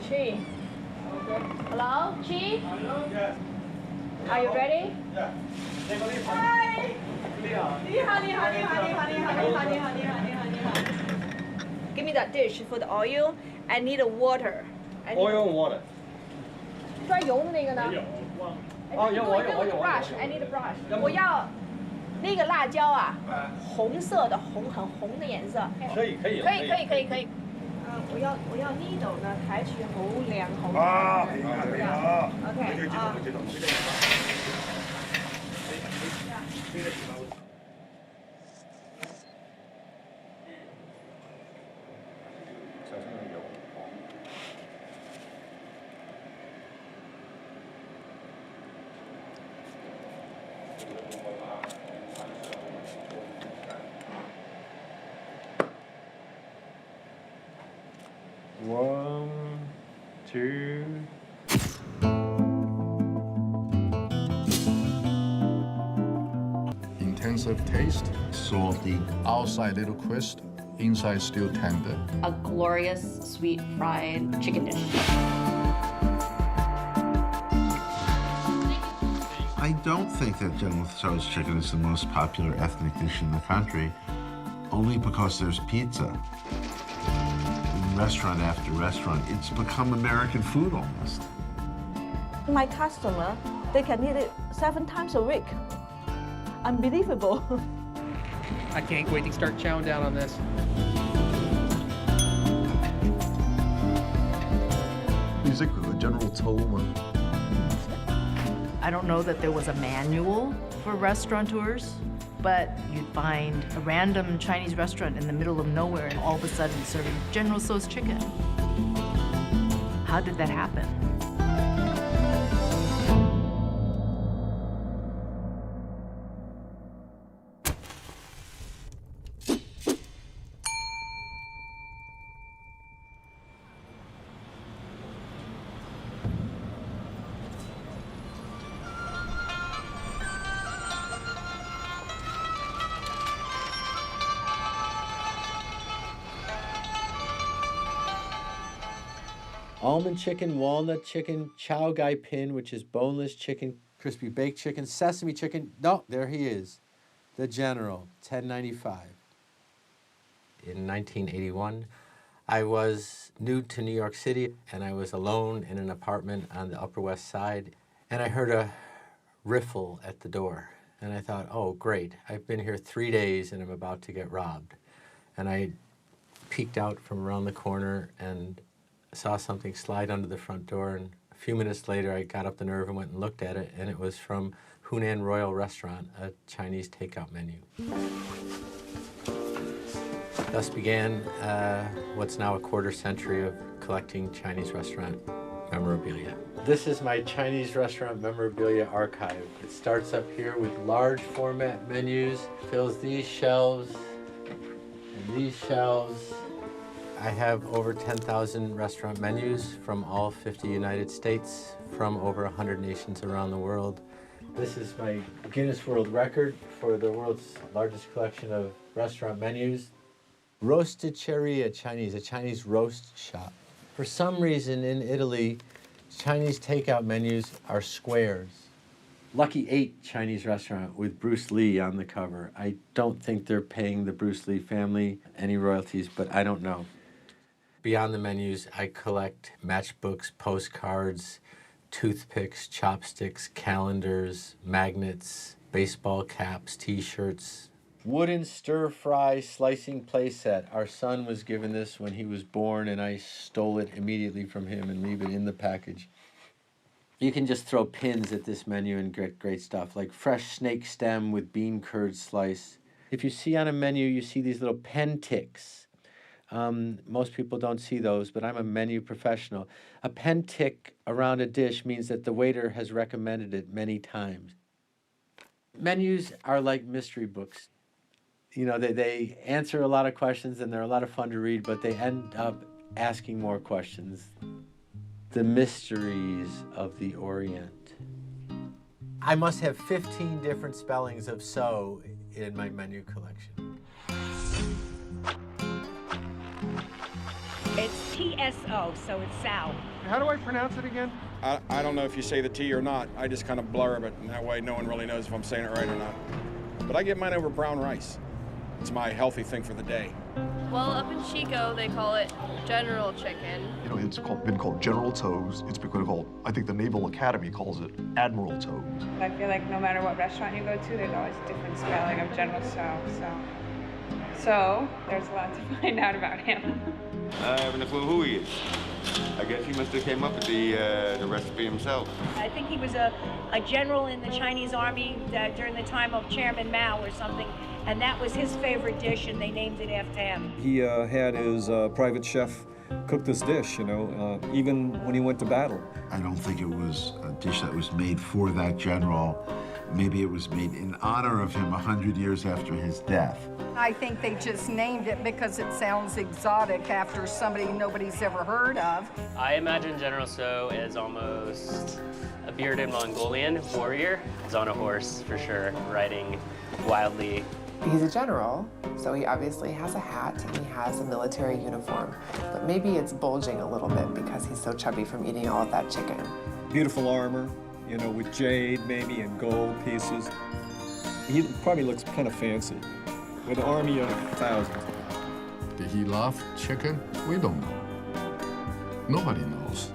Chi. Hello, Chi? Yes. Are you ready? Yeah. Hi. 你好，你好，你好，你好，你好，你好，你好，你好，你好，你好。Give me that dish for the oil. I need a water. Oil and water. 装油的那个呢？哦，有我有我有。 brush. I need a brush. 我要那个辣椒啊，红色的红，很红的颜色。可以可以可以可以可以可以。我要呢度呢，睇住好靚好睇。啊，係啊係啊。OK 啊。One, two. Intensive taste, salty, outside little crisp, inside still tender. A glorious sweet fried chicken dish. I don't think that General Tso's chicken is the most popular ethnic dish in the country, only because there's pizza. In restaurant after restaurant, it's become American food almost. My customer, they can eat it 7 times a week. Unbelievable. I can't wait to start chowing down on this. General Tso one. I don't know that there was a manual for restaurateurs, but you'd find a random Chinese restaurant in the middle of nowhere and all of a sudden serving General Tso's chicken. How did that happen? Almond chicken, walnut chicken, chow gai pin, which is boneless chicken, crispy baked chicken, sesame chicken. No, there he is, the General, 1095. In 1981, I was new to New York City, and I was alone in an apartment on the Upper West Side, and I heard a riffle at the door, and I thought, oh, great, I've been here 3 days, and I'm about to get robbed. And I peeked out from around the corner and saw something slide under the front door, and a few minutes later I got up the nerve and went and looked at it, and it was from Hunan Royal Restaurant, a Chinese takeout menu. Thus began what's now a quarter century of collecting Chinese restaurant memorabilia. This is my Chinese restaurant memorabilia archive. It starts up here with large format menus, fills these shelves and these shelves. I have over 10,000 restaurant menus from all 50 United States, from over 100 nations around the world. This is my Guinness World Record for the world's largest collection of restaurant menus. Roasticeria Chinese, a Chinese roast shop. For some reason in Italy, Chinese takeout menus are squares. Lucky 8 Chinese restaurant with Bruce Lee on the cover. I don't think they're paying the Bruce Lee family any royalties, but I don't know. Beyond the menus, I collect matchbooks, postcards, toothpicks, chopsticks, calendars, magnets, baseball caps, t-shirts. Wooden stir-fry slicing playset. Our son was given this when he was born, and I stole it immediately from him and leave it in the package. You can just throw pins at this menu and get great stuff, like fresh snake stem with bean curd slice. If you see on a menu, you see these little pen ticks. Most people don't see those, but I'm a menu professional. A pen tick around a dish means that the waiter has recommended it many times. Menus are like mystery books. You know, they answer a lot of questions and they're a lot of fun to read, but they end up asking more questions. The mysteries of the Orient. I must have 15 different spellings of Tso in my menu collection. It's T T-S-O, so it's Tso. How do I pronounce it again? I don't know if you say the T or not. I just kind of blurb it, and that way no one really knows if I'm saying it right or not. But I get mine over brown rice. It's my healthy thing for the day. Well, up in Chico, they call it General Chicken. You know, it's been called General Tso's. It's been called, I think the Naval Academy calls it Admiral Tso's. I feel like no matter what restaurant you go to, there's always a different spelling of General Tso. So there's a lot to find out about him. I have no clue who he is. I guess he must have came up with the recipe himself. I think he was a general in the Chinese army during the time of Chairman Mao or something, and that was his favorite dish, and they named it after him. He had his private chef cook this dish, you know, even when he went to battle. I don't think it was a dish that was made for that general. Maybe it was made in honor of him 100 years after his death. I think they just named it because it sounds exotic after somebody nobody's ever heard of. I imagine General Tso is almost a bearded Mongolian warrior. He's on a horse, for sure, riding wildly. He's a general, so he obviously has a hat and he has a military uniform. But maybe it's bulging a little bit because he's so chubby from eating all of that chicken. Beautiful armor, you know, with jade maybe and gold pieces. He probably looks kind of fancy, with an army of thousands. Did he love chicken? We don't know. Nobody knows.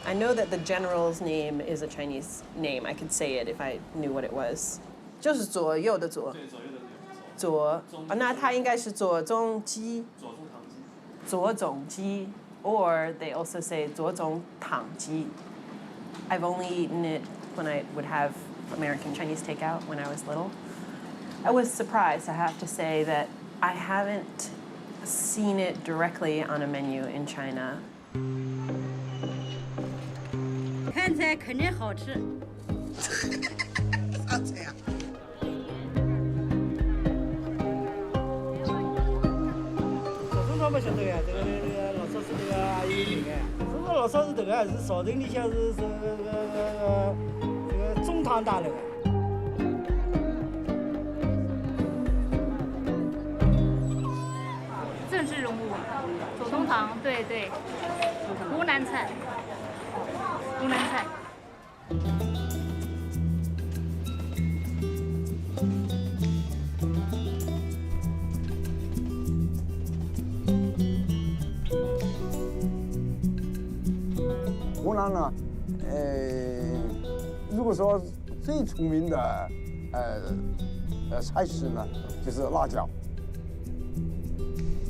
I know that the general's name is a Chinese name. I could say it if I knew what it was. 就是左右的左。左，那他应该是左宗基。左宗基， or they also say 左宗汤基. I've only eaten it when I would have American Chinese takeout when I was little. I was surprised, I have to say, that I haven't seen it directly on a menu in China. 看起来肯定好吃。啥菜呀？这种他不晓得呀，这个老少是这个阿姨名哎，这个老少是这个是朝廷里向是这个中堂大人啊。政治人物，左宗棠，对对，湖南菜。湖南菜。湖南呢，如果说最出名的菜式呢，就是辣椒。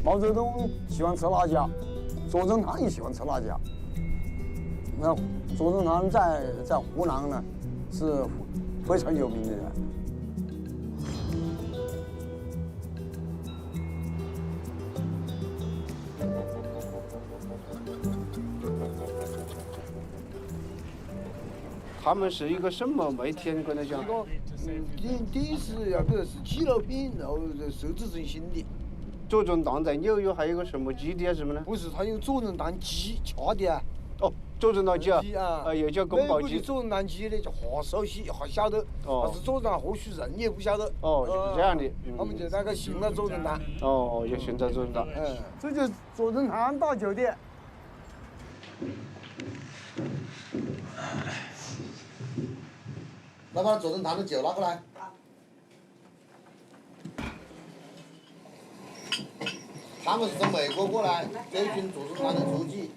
毛泽东喜欢吃辣椒，左宗棠也喜欢吃辣椒。那左宗棠在湖南呢是非常有名的人。他们是一个什么？每天跟他讲，第一是要不是纪录片，然后受制成新的。左宗棠在纽约还有个什么基地啊？什么呢？不是，他有左宗棠基掐的啊。哦，左宗棠基啊，又叫宫保鸡。左宗棠基呢叫华少熙，还晓得。哦。但是左宗棠后续人也不晓得。哦，就是这样的。他们就那个信了左宗棠。哦，也信了左宗棠。这就是左宗棠大酒店。来把左宗棠的酒拿过来。他们是从美国过来追寻左宗棠的足迹。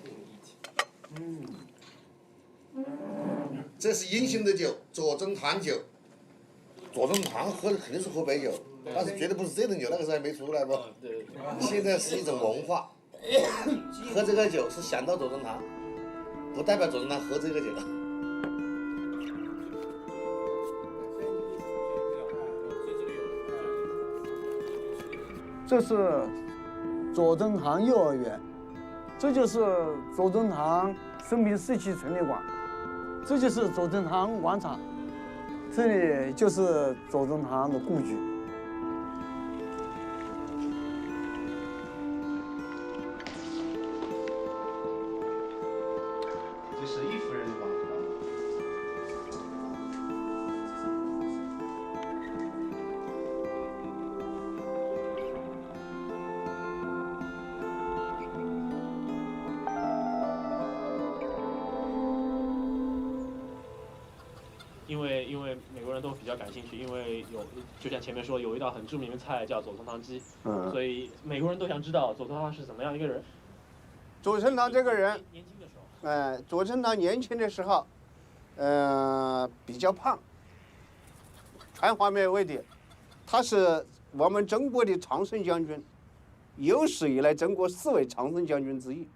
这是英雄的酒，左宗棠酒。左宗棠喝的肯定是喝白酒，但是绝对不是这种酒，那个时候还没出来不？现在是一种文化，喝这个酒是想到左宗棠，不代表左宗棠喝这个酒。这是左宗棠幼儿园，这就是左宗棠生平事迹陈列馆，这就是左宗棠广场。这里就是左宗棠的故居。这是衣服人的房子吧？因为美国人都比较感兴趣，因为就像前面说有一道很著名的菜叫左宗棠鸡，所以美国人都想知道左宗棠是怎么样一个人。左宗棠这个人，年轻的时候，左宗棠年轻的时候，比较胖，全方面问题，他是我们中国的常胜将军，有史以来中国4位常胜将军之一。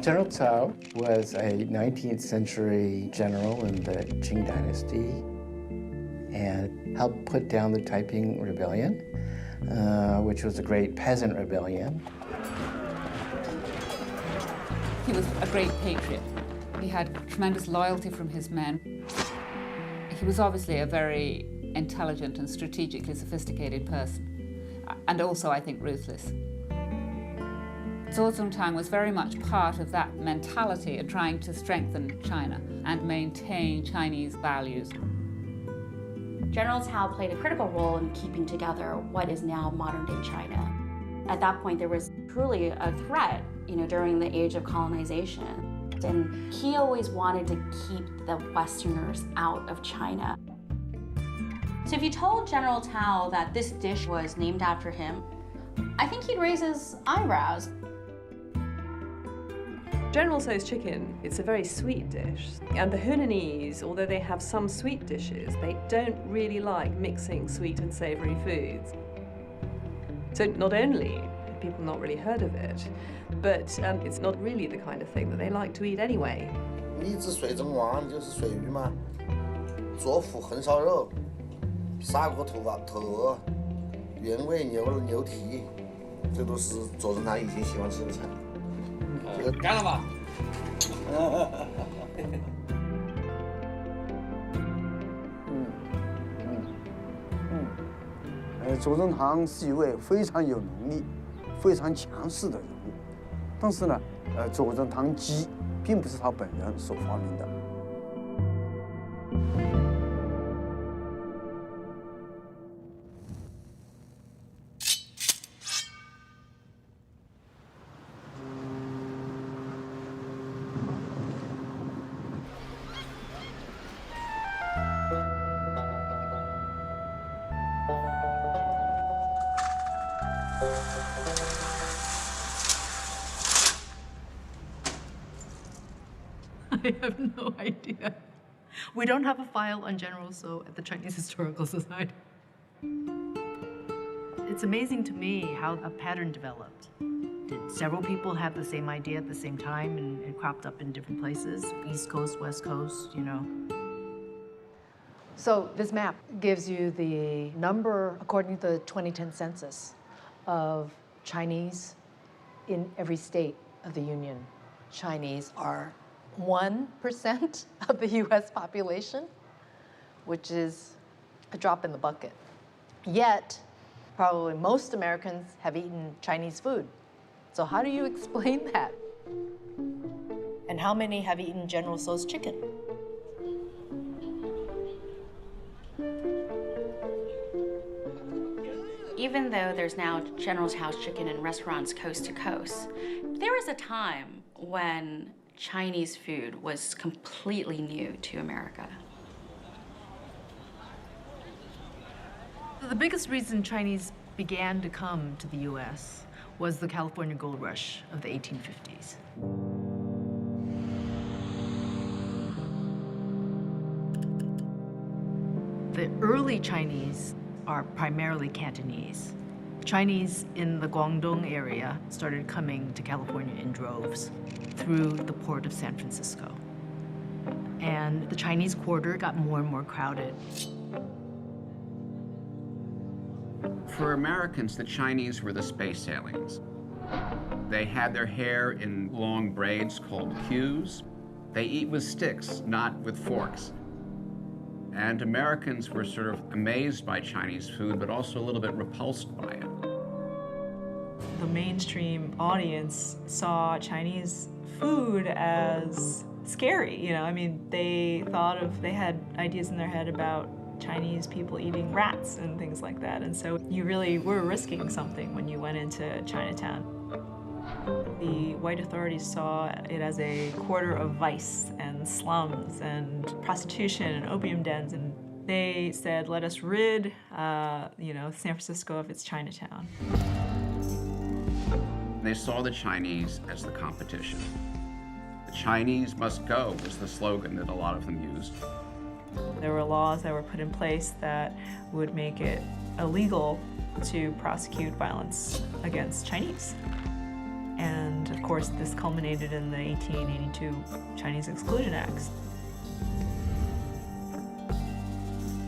General Tso was a 19th century general in the Qing dynasty and helped put down the Taiping Rebellion, which was a great peasant rebellion. He was a great patriot. He had tremendous loyalty from his men. He was obviously a very intelligent and strategically sophisticated person, and also, I think, ruthless. Zhuo Zongtang was very much part of that mentality of trying to strengthen China and maintain Chinese values. General Tso played a critical role in keeping together what is now modern-day China. At that point, there was truly a threat, during the age of colonization. And he always wanted to keep the Westerners out of China. So if you told General Tso that this dish was named after him, I think he'd raise his eyebrows. General Tso's chicken, it's a very sweet dish. And the Hunanese, although they have some sweet dishes, they don't really like mixing sweet and savory foods. So not only have people not really heard of it, but it's not really the kind of thing that they like to eat anyway. 米制水蒸蛙就是水鱼嘛，做腐红烧肉，砂锅头鹅，原味牛蹄，这都是左宗棠以前喜欢吃的菜。干了吧！左宗棠是一位非常有能力、非常强势的人物，但是呢，左宗棠鸡并不是他本人所发明的。I have no idea. We don't have a file on General Tso at the Chinese Historical Society. It's amazing to me how a pattern developed. Did several people have the same idea at the same time and it cropped up in different places? East Coast, West Coast, So this map gives you the number, according to the 2010 census, of Chinese in every state of the Union. Chinese are 1% of the US population, which is a drop in the bucket. Yet, probably most Americans have eaten Chinese food. So how do you explain that? And how many have eaten General Tso's chicken? Even though there's now General Tso's chicken in restaurants coast to coast, there was a time when Chinese food was completely new to America. The biggest reason Chinese began to come to the US was the California gold rush of the 1850s. The early Chinese are primarily Cantonese. Chinese in the Guangdong area started coming to California in droves through the port of San Francisco. And the Chinese quarter got more and more crowded. For Americans, the Chinese were the space aliens. They had their hair in long braids called queues. They eat with sticks, not with forks. And Americans were sort of amazed by Chinese food, but also a little bit repulsed by it. The mainstream audience saw Chinese food as scary, you know. I mean, they had ideas in their head about Chinese people eating rats and things like that. And so you really were risking something when you went into Chinatown. The white authorities saw it as a quarter of vice and slums and prostitution and opium dens, and they said, let us rid, San Francisco of its Chinatown. They saw the Chinese as the competition. The Chinese must go was the slogan that a lot of them used. There were laws that were put in place that would make it illegal to prosecute violence against Chinese. And of course, this culminated in the 1882 Chinese Exclusion Acts.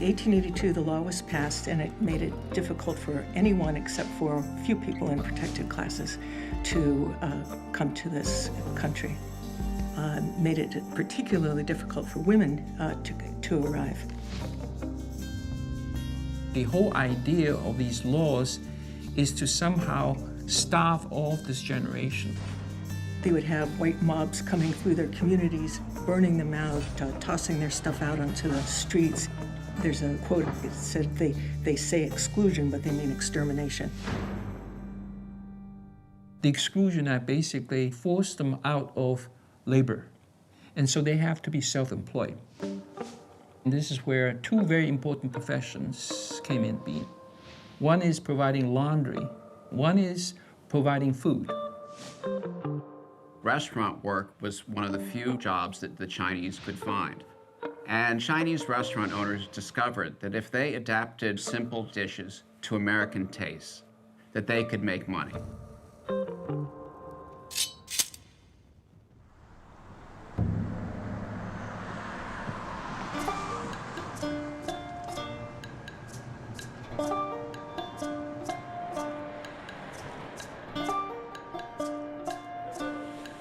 1882, the law was passed, and it made it difficult for anyone except for a few people in protected classes to come to this country. Made it particularly difficult for women to arrive. The whole idea of these laws is to somehow starve off this generation. They would have white mobs coming through their communities, burning them out, tossing their stuff out onto the streets. There's a quote, it said they say exclusion, but they mean extermination. The Exclusion Act basically forced them out of labor, and so they have to be self-employed. And this is where two very important professions came in being. One is providing laundry, one is providing food. Restaurant work was one of the few jobs that the Chinese could find. And Chinese restaurant owners discovered that if they adapted simple dishes to American tastes, that they could make money.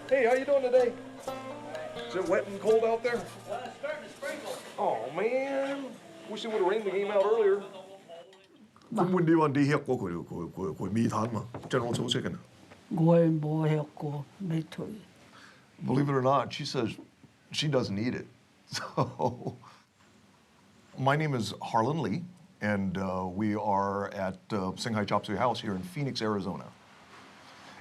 Hey, how you doing today? Is it wet and cold out there? It's starting to sprinkle. Oh man, wish it would have rained the game out earlier. 咁換啲揾啲吃過佢米攤嘛，General Tso chicken. 我冇吃過，未退。 Believe it or not, she says she doesn't eat it. So, my name is Harlan Lee, and we are at Shanghai Chop Suey House here in Phoenix, Arizona.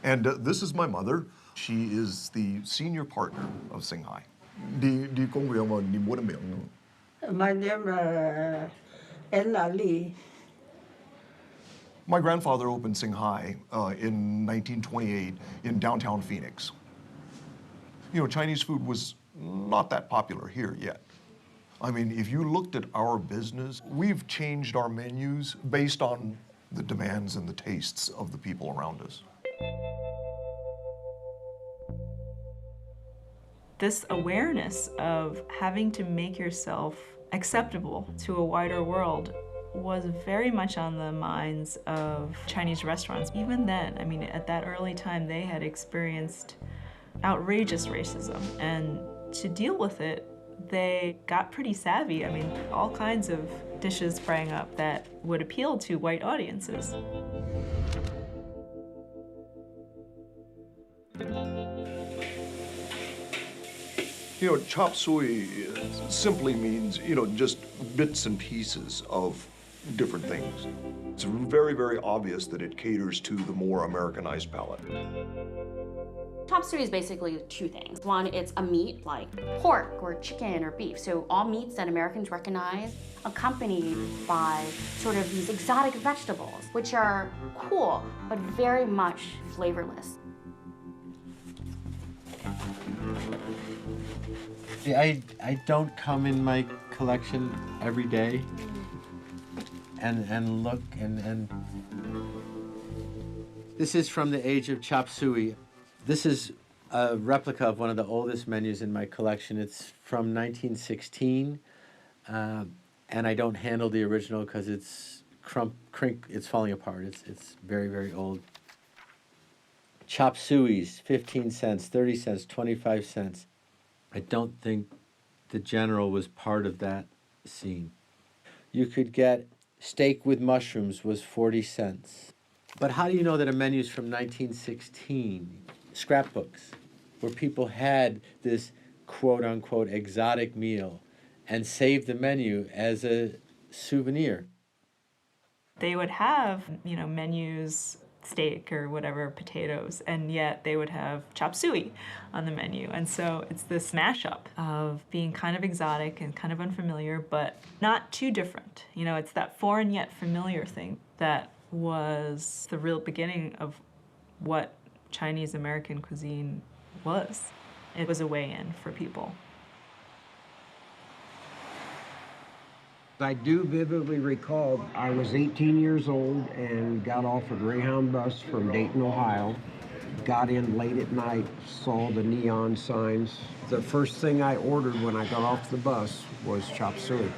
And this is my mother. She is the senior partner of Shanghai. Di công việc mà你冇得名呢？ My name is Ella Lee. My grandfather opened Shanghai in 1928 in downtown Phoenix. You know, Chinese food was not that popular here yet. I mean, if you looked at our business, we've changed our menus based on the demands and the tastes of the people around us. This awareness of having to make yourself acceptable to a wider world was very much on the minds of Chinese restaurants. Even then, I mean, at that early time, they had experienced outrageous racism, and to deal with it, they got pretty savvy. I mean, all kinds of dishes sprang up that would appeal to white audiences. You know, chop suey simply means, you know, just bits and pieces of different things. It's very, very obvious that it caters to the more Americanized palate. Chop suey is basically two things. One, it's a meat like pork or chicken or beef. So all meats that Americans recognize, accompanied by sort of these exotic vegetables, which are cool, but very much flavorless. I don't come in my collection every day and look and this is from the age of chop suey. This is a replica of one of the oldest menus in my collection. It's from 1916, and I don't handle the original because it's it's falling apart. It's very, very old. chop sueys, 15 cents, 30 cents, 25 cents. I don't think the General was part of that scene. You could get steak with mushrooms was 40 cents. But how do you know that a menu's from 1916? Scrapbooks, where people had this quote-unquote exotic meal and saved the menu as a souvenir. They would have, menus, steak or whatever, potatoes, and yet they would have chop suey on the menu. And so it's this mashup of being kind of exotic and kind of unfamiliar, but not too different. It's that foreign yet familiar thing that was the real beginning of what Chinese American cuisine was. It was a way in for people. I do vividly recall I was 18 years old and got off a Greyhound bus from Dayton, Ohio. Got in late at night, saw the neon signs. The first thing I ordered when I got off the bus was chop suey.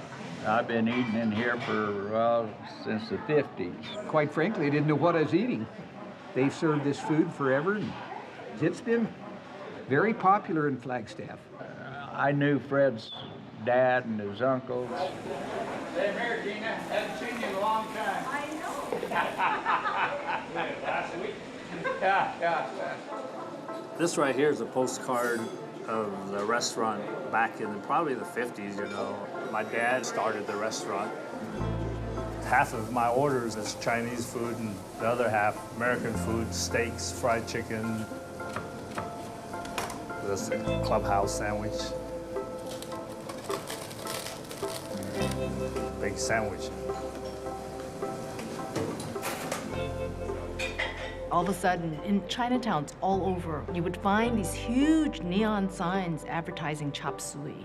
I've been eating in here for, since the 50s. Quite frankly, I didn't know what I was eating. They've served this food forever, and it's been very popular in Flagstaff. I knew Fred's dad and his uncles. Same here, Gina. Haven't seen you in a long time. I know. Last week. Yeah. This right here is a postcard of the restaurant back in probably the 50s, My dad started the restaurant. Half of my orders is Chinese food and the other half American food, steaks, fried chicken. This clubhouse sandwich. Big sandwich. All of a sudden, in Chinatowns all over, you would find these huge neon signs advertising chop suey.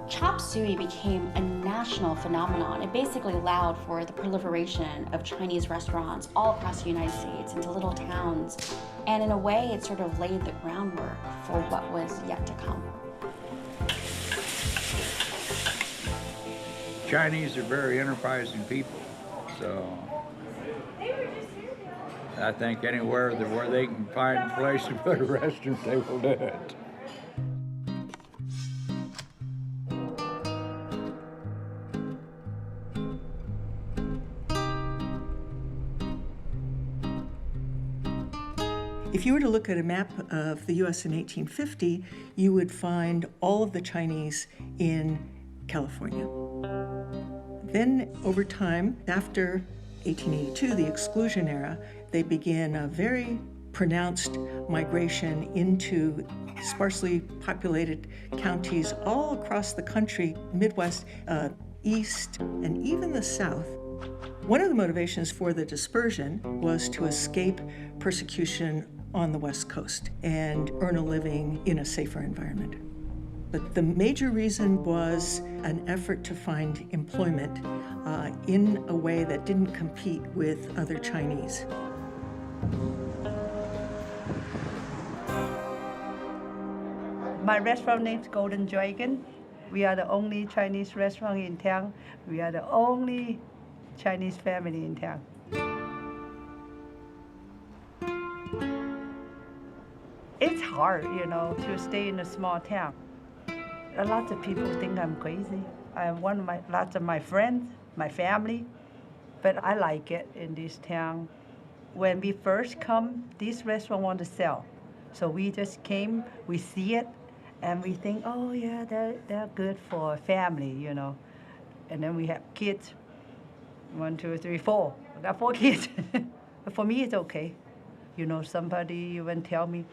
Chop suey became a national phenomenon. It basically allowed for the proliferation of Chinese restaurants all across the United States into little towns. And in a way, it sort of laid the groundwork for what was yet to come. Chinese are very enterprising people, so I think anywhere where they can find a place to put a restaurant, they will do it. If you were to look at a map of the U.S. in 1850, you would find all of the Chinese in California. Then, over time, after 1882, the exclusion era, they began a very pronounced migration into sparsely populated counties all across the country, Midwest, East, and even the South. One of the motivations for the dispersion was to escape persecution on the West Coast and earn a living in a safer environment. But the major reason was an effort to find employment in a way that didn't compete with other Chinese. My restaurant name's Golden Dragon. We are the only Chinese restaurant in town. We are the only Chinese family in town. It's hard, to stay in a small town. A lot of people think I'm crazy. I have lots of my friends, my family, but I like it in this town. When we first come, this restaurant want to sell. So we just came, we see it, and we think, oh yeah, they're good for a family, And then we have kids, 1, 2, 3, 4. I got 4 kids. But for me, it's okay. Somebody even tell me,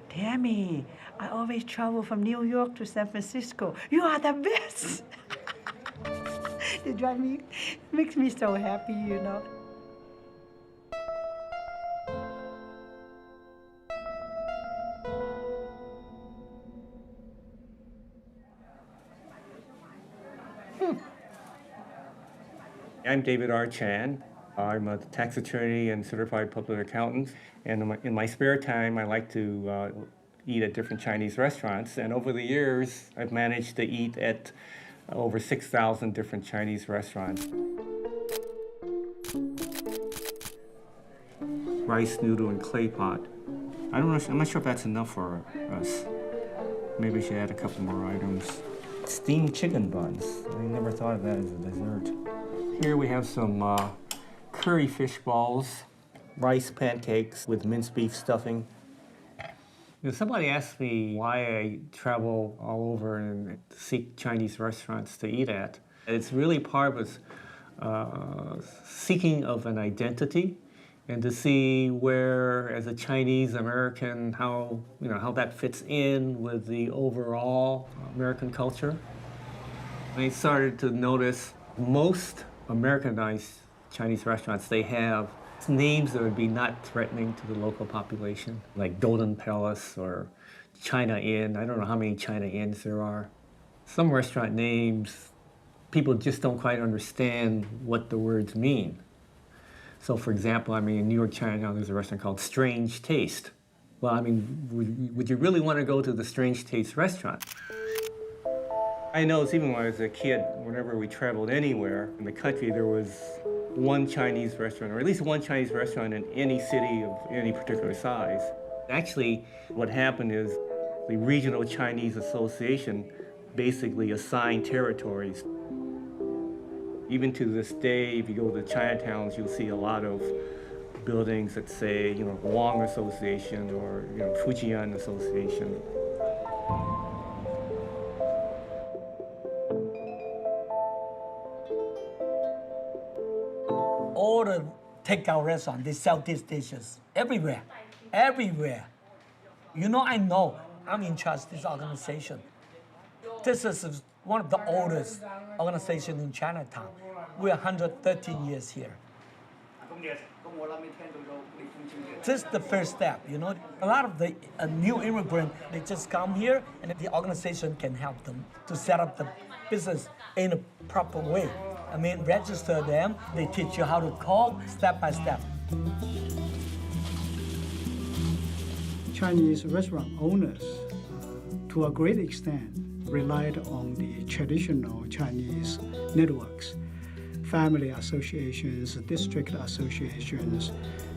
Tammy, I always travel from New York to San Francisco. You are the best. It makes me so happy, I'm David R. Chan. I'm a tax attorney and certified public accountant. And in my spare time, I like to eat at different Chinese restaurants. And over the years, I've managed to eat at over 6,000 different Chinese restaurants. rice noodle and clay pot. I'm not sure if that's enough for us. Maybe we should add a couple more items. Steamed chicken buns. I never thought of that as a dessert. Here we have some curry fish balls, rice pancakes with minced beef stuffing. You know, somebody asked me why I travel all over and seek Chinese restaurants to eat at. It's really part of seeking of an identity and to see where, as a Chinese American, how that fits in with the overall American culture. I started to notice most Americanized Chinese restaurants, they have names that would be not threatening to the local population, like Golden Palace or China Inn. I don't know how many China Inns there are. Some restaurant names, people just don't quite understand what the words mean. So for example, in New York, Chinatown, there's a restaurant called Strange Taste. Well, would you really want to go to the Strange Taste restaurant? I noticed even when I was a kid, whenever we traveled anywhere in the country, there was one Chinese restaurant, or at least one Chinese restaurant in any city of any particular size. Actually, what happened is the Regional Chinese Association basically assigned territories. Even to this day, if you go to the Chinatowns, you'll see a lot of buildings that say, Wong Association or, Fujian Association. All the takeout restaurants, they sell these dishes everywhere, everywhere. I know, I'm in charge of this organization. This is one of the oldest organizations in Chinatown. We're 113 years here. This is the first step, A lot of the new immigrants, they just come here and the organization can help them to set up the business in a proper way. Register them, they teach you how to call step by step. Chinese restaurant owners, to a great extent, relied on the traditional Chinese networks, family associations, district associations.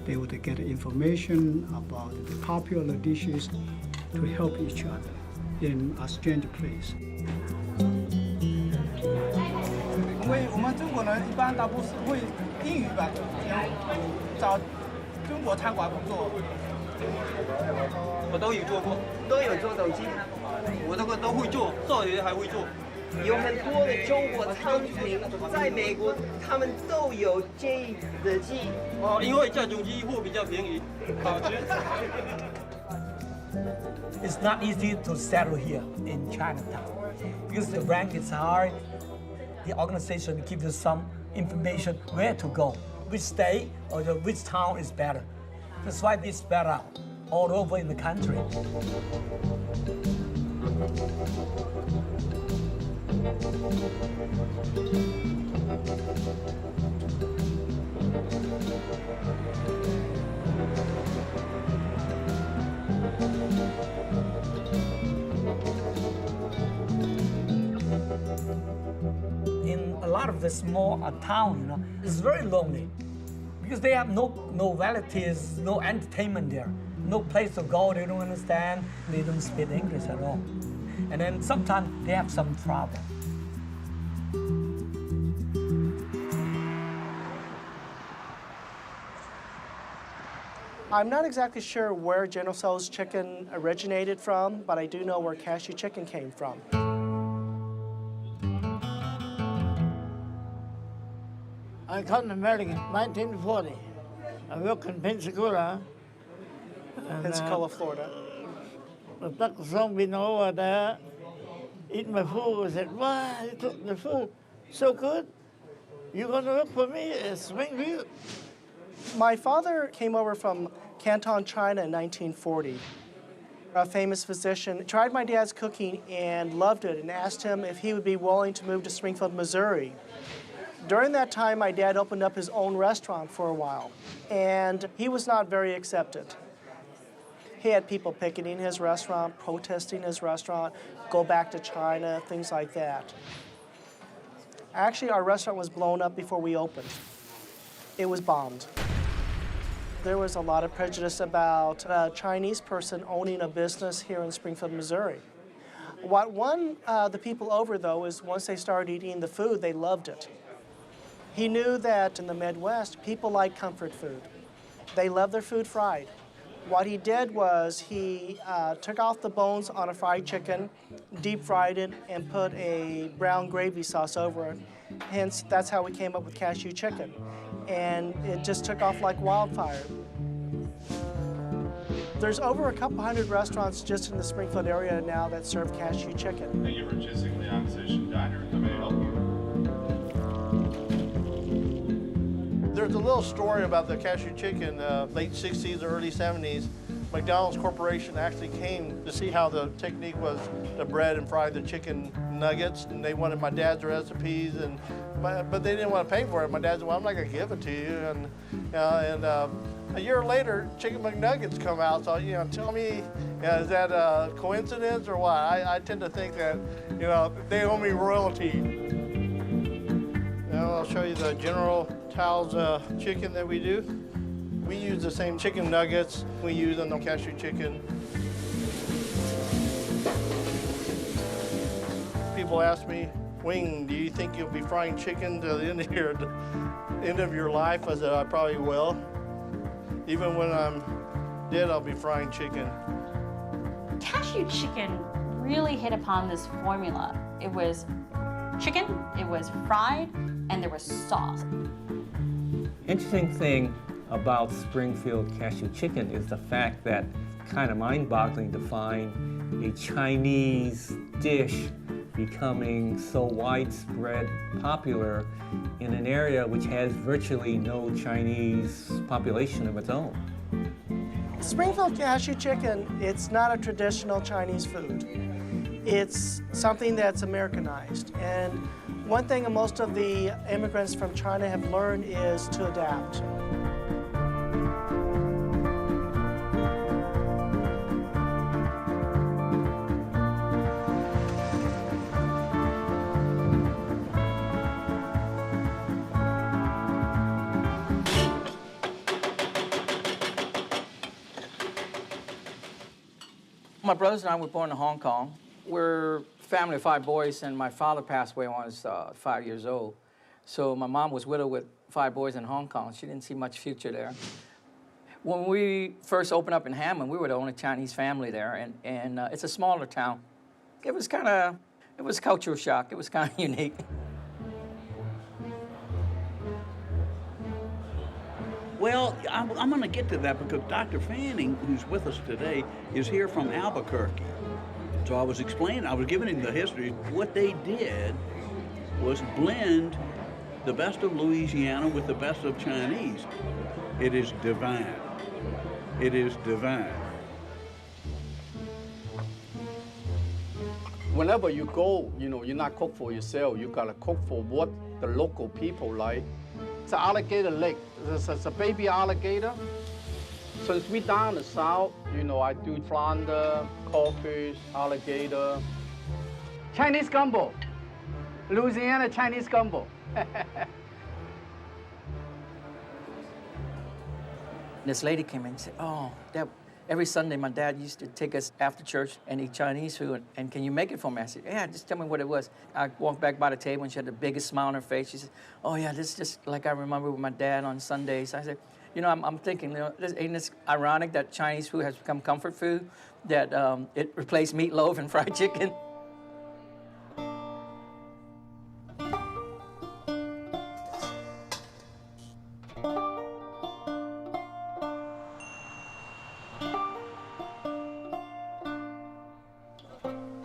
They would get information about the popular dishes to help each other in a strange place. 我们中国人一般都不是会英语吧，找中国餐馆工作。我都有做过，都有做手机，我这个都会做，做也还会做。有很多的中国餐厅在美国，他们都有这的鸡。因为这种鸡货比较便宜，好吃。It's not easy to settle here in Chinatown because the rank is hard. The organization gives you some information where to go, which state or which town is better. That's why they spread out all over in the country. In a lot of the small town, it's very lonely because they have no relatives, no entertainment there, no place to go. They don't understand. They don't speak English at all, and then sometimes they have some trouble. I'm not exactly sure where General Tso's chicken originated from, but I do know where cashew chicken came from. I come to America in 1940. I worked in Pensacola. Pensacola, Florida. The doctor saw me over there, eating my food. I said, wow, you took the food so good. You're going to work for me at Springfield? My father came over from Canton, China in 1940. A famous physician tried my dad's cooking and loved it and asked him if he would be willing to move to Springfield, Missouri. During that time, my dad opened up his own restaurant for a while, and he was not very accepted. He had people picketing his restaurant, protesting his restaurant, go back to China, things like that. Actually, our restaurant was blown up before we opened. It was bombed. There was a lot of prejudice about a Chinese person owning a business here in Springfield, Missouri. What won the people over, though, is once they started eating the food, they loved it. He knew that in the Midwest, people like comfort food. They love their food fried. What he did was he took off the bones on a fried chicken, deep fried it, and put a brown gravy sauce over it. Hence, that's how we came up with cashew chicken. And it just took off like wildfire. There's over a couple hundred restaurants just in the Springfield area now that serve cashew chicken. Thank you for choosing Leon Station Diner. How may I help you? There's a little story about the cashew chicken, late 60s or early 70s. McDonald's Corporation actually came to see how the technique was to bread and fry the chicken nuggets, and they wanted my dad's recipes, but they didn't want to pay for it. My dad said, well, I'm not going to give it to you. And a year later, Chicken McNuggets come out, so, tell me, is that a coincidence or what? I tend to think that, they owe me royalty. Now I'll show you the General Tso's chicken that we do. We use the same chicken nuggets we use on the cashew chicken. People ask me, Wing, do you think you'll be frying chicken to the end of your life? I said, I probably will. Even when I'm dead, I'll be frying chicken. Cashew chicken really hit upon this formula. It was chicken, it was fried, and there was sauce. Interesting thing about Springfield cashew chicken is the fact that kind of mind-boggling to find a Chinese dish becoming so widespread popular in an area which has virtually no Chinese population of its own. Springfield cashew chicken, it's not a traditional Chinese food. It's something that's Americanized. And one thing most of the immigrants from China have learned is to adapt. My brothers and I were born in Hong Kong. We're a family of 5 boys, and my father passed away when I was 5 years old. So my mom was widowed with 5 boys in Hong Kong. She didn't see much future there. When we first opened up in Hammond, we were the only Chinese family there, and it's a smaller town. It was cultural shock. It was kind of unique. Well, I'm going to get to that because Dr. Fanning, who's with us today, is here from Albuquerque. So I was giving him the history. What they did was blend the best of Louisiana with the best of Chinese. It is divine. It is divine. Whenever you go, you're not cook for yourself. You gotta cook for what the local people like. It's an alligator lake. It's a baby alligator. Since we down the south, I do flounder, crawfish, alligator. Chinese gumbo. Louisiana Chinese gumbo. This lady came in and said, every Sunday my dad used to take us after church and eat Chinese food, and can you make it for me? I said, yeah, just tell me what it was. I walked back by the table and she had the biggest smile on her face. She said, oh yeah, this is just like I remember with my dad on Sundays. I said, I'm thinking, ain't this ironic that Chinese food has become comfort food, that it replaced meatloaf and fried chicken?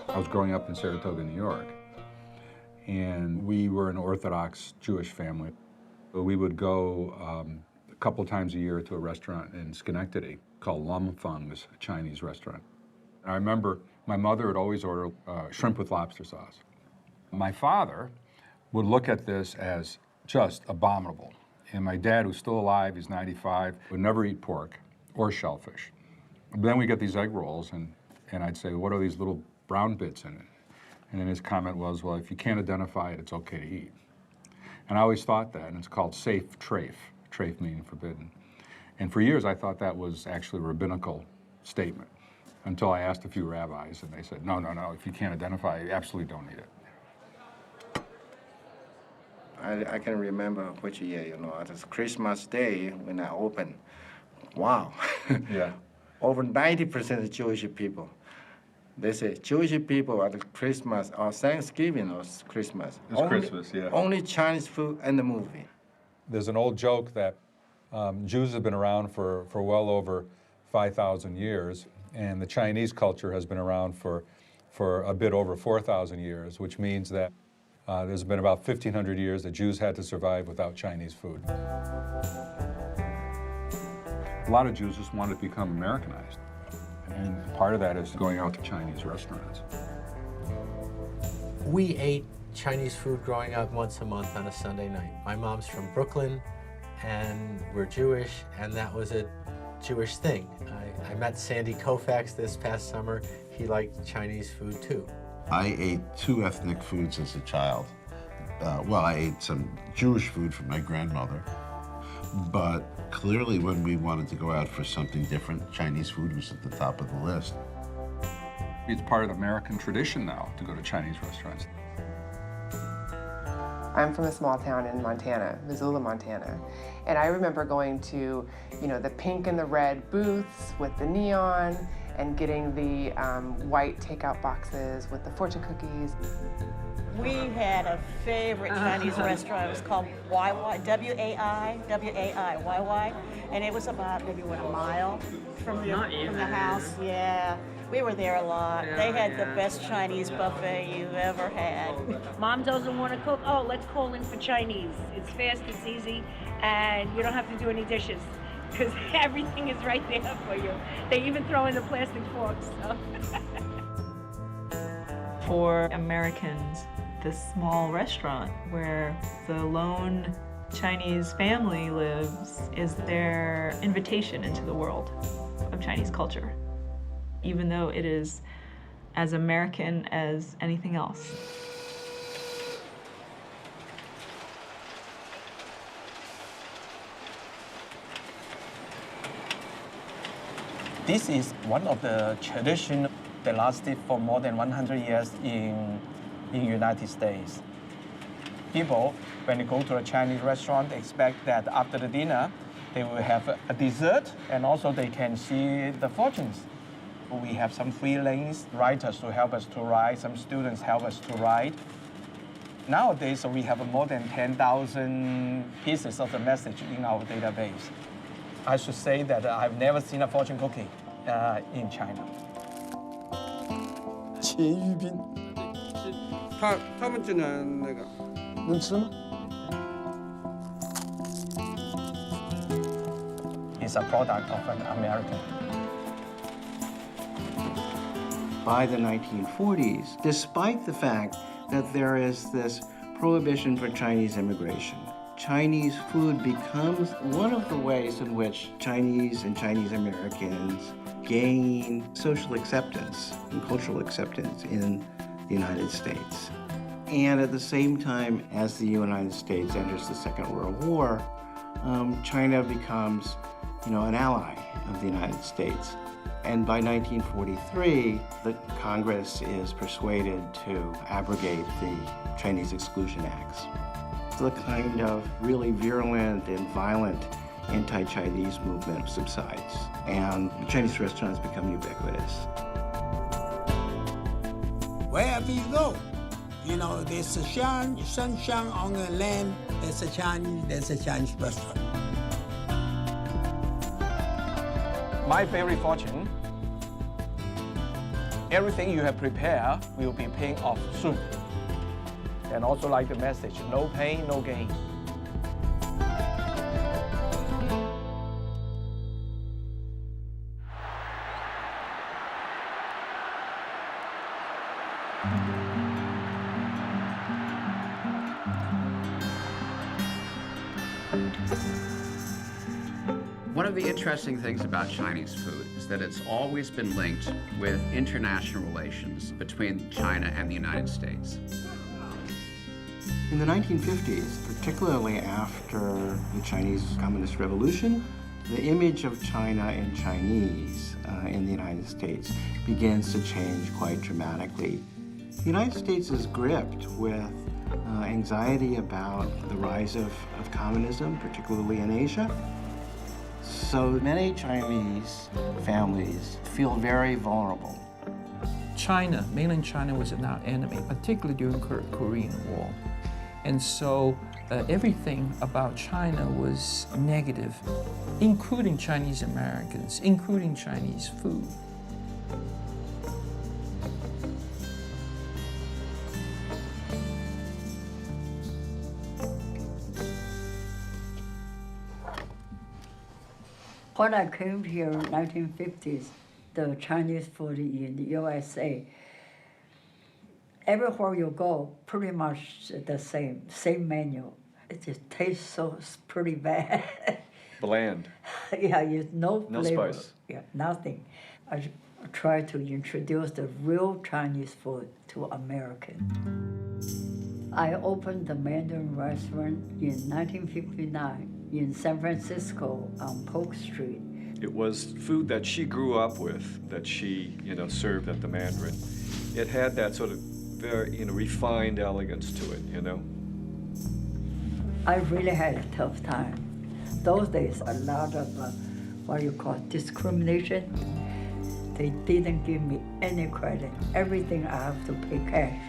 I was growing up in Saratoga, New York, and we were an Orthodox Jewish family. We would go a couple times a year to a restaurant in Schenectady called Lam Feng's, a Chinese restaurant. And I remember my mother would always order shrimp with lobster sauce. My father would look at this as just abominable. And my dad, who's still alive, he's 95, would never eat pork or shellfish. But then we get these egg rolls, and I'd say, what are these little brown bits in it? And then his comment was, well, if you can't identify it, it's okay to eat. And I always thought that, and it's called safe trafe, trafe meaning forbidden. And for years, I thought that was actually a rabbinical statement, until I asked a few rabbis, and they said, no, no, no, if you can't identify, you absolutely don't need it. I can remember which year, it was Christmas Day when I opened. Wow. Yeah. Over 90% Jewish people. They say Jewish people at Christmas or Thanksgiving or Christmas. It's Christmas, yeah. Only Chinese food and the movie. There's an old joke that Jews have been around for well over 5,000 years, and the Chinese culture has been around for a bit over 4,000 years, which means that there's been about 1,500 years that Jews had to survive without Chinese food. A lot of Jews just wanted to become Americanized, and part of that is going out to Chinese restaurants. We ate Chinese food growing up once a month on a Sunday night. My mom's from Brooklyn, and we're Jewish, and that was a Jewish thing. I met Sandy Koufax this past summer. He liked Chinese food too. I ate 2 ethnic foods as a child. Well, I ate some Jewish food from my grandmother, but clearly when we wanted to go out for something different, Chinese food was at the top of the list. It's part of the American tradition now to go to Chinese restaurants. I'm from a small town in Montana, Missoula, Montana. And I remember going to, the pink and the red booths with the neon and getting the white takeout boxes with the fortune cookies. We had a favorite Chinese restaurant. It was called YY, W-A-I, and it was about maybe a mile from the house. Yeah, we were there a lot. They had the best Chinese buffet you've ever had. Mom doesn't want to cook. Oh, let's call in for Chinese. It's fast, it's easy, and you don't have to do any dishes because everything is right there for you. They even throw in the plastic forks. So. For Americans, this small restaurant where the lone Chinese family lives is their invitation into the world of Chinese culture, even though it is as American as anything else. This is one of the traditions that lasted for more than 100 years in United States. People, when they go to a Chinese restaurant, expect that after the dinner, they will have a dessert, and also they can see the fortunes. We have some freelance writers to help us to write, some students help us to write. Nowadays, we have more than 10,000 pieces of the message in our database. I should say that I've never seen a fortune cookie in China. 钱玉斌，他们竟然那个能吃吗？ It's a product of an American. By the 1940s, despite the fact that there is this prohibition for Chinese immigration, Chinese food becomes one of the ways in which Chinese and Chinese Americans gain social acceptance and cultural acceptance in the United States. And at the same time as the United States enters the Second World War, China becomes, an ally of the United States. And by 1943, the Congress is persuaded to abrogate the Chinese Exclusion Acts. The kind of really virulent and violent anti-Chinese movement subsides, and Chinese restaurants become ubiquitous. Wherever you go, there's a sunshine on the land, there's a Chinese restaurant. My favorite fortune, everything you have prepared will be paying off soon. And also like the message, no pain, no gain. One of the interesting things about Chinese food is that it's always been linked with international relations between China and the United States. In the 1950s, particularly after the Chinese Communist Revolution, the image of China and Chinese in the United States begins to change quite dramatically. The United States is gripped with anxiety about the rise of communism, particularly in Asia. So many Chinese families feel very vulnerable. China, mainland China, was our enemy, particularly during the Korean War. And so everything about China was negative, including Chinese Americans, including Chinese food. When I came here in 1950s, the Chinese food in the USA, everywhere you go, pretty much the same menu. It just tastes so pretty bad. Bland. Yeah, no flavor. Spice. Yeah, nothing. I try to introduce the real Chinese food to Americans. I opened the Mandarin restaurant in 1959 in San Francisco on Polk Street. It was food that she grew up with, that she, served at the Mandarin. It had that sort of very, refined elegance to it, I really had a tough time. Those days, a lot of what you call discrimination. They didn't give me any credit. Everything I have to pay cash.